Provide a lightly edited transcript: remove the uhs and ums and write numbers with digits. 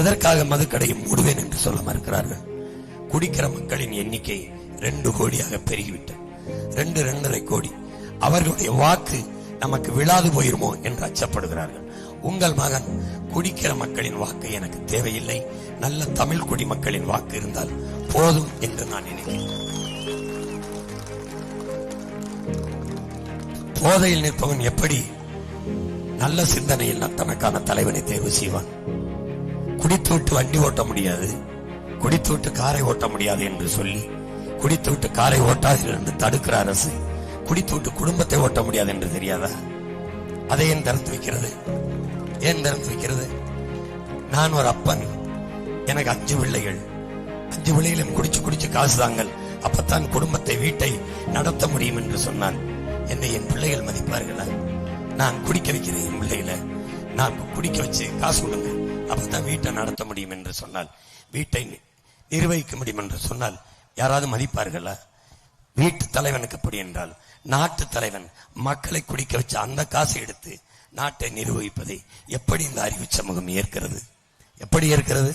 எதற்காக மதுக்கடையை மூடுவேன் என்று சொல்ல மறுக்கிறார்கள்? குடிக்கிற மக்களின் எண்ணிக்கை 2 கோடியாக பெருகிவிட்டது. 2.5 கோடி. அவர்களுடைய வாக்கு நமக்கு விழாது போயிருமோ என்று அச்சப்படுகிறார்கள். உங்கள் மகன் குடிக்கிற மக்களின் வாக்கு எனக்கு தேவையில்லை, நல்ல தமிழ் குடிமக்களின் வாக்கு இருந்தால் போதும் என்று நான் நினைக்கிறேன். போதையில் நிற்பவன் எப்படி நல்ல சிந்தனையில் தனக்கான தலைவனை தேர்வு செய்வான்? குடித்துவிட்டு வண்டி ஓட்ட முடியாது, குடித்துவிட்டு காரை ஓட்ட முடியாது என்று சொல்லி குடித்துவிட்டு காரை ஓட்டாதீர்கள் என்று தடுக்கிற அரசு குடித்துவிட்டு குடும்பத்தை ஓட்ட முடியாது என்று தெரியாதா? அதை ஏன் திறந்து வைக்கிறது? ஏன் திறந்து வைக்கிறது? நான் ஒரு அப்பன், எனக்கு 5 பிள்ளைகள். 5 பிள்ளைகளும் குடிச்சு காசு தாங்கள், அப்பத்தான் குடும்பத்தை வீட்டை நடத்த முடியும் என்று சொன்னான். என்னை என் பிள்ளைகள் மதிப்பார்களா? நான் குடிக்க வைக்கிறேன் என் பிள்ளைகளை, நான் குடிக்க வச்சு காசு கொடுங்க, அப்பதான் வீட்டை நடத்த முடியும் என்று சொன்னால், வீட்டை நிர்வகிக்க முடியும் என்று சொன்னால் யாராவது மதிப்பார்களா? வீட்டு தலைவனுக்கு அப்படி என்றால், நாட்டு தலைவன் மக்களை குடிக்க வச்சு அந்த காசை எடுத்து நாட்டை நிர்வகிப்பதை எப்படி இந்த அறிவு சமூகம் ஏற்கிறது? எப்படி ஏற்கிறது?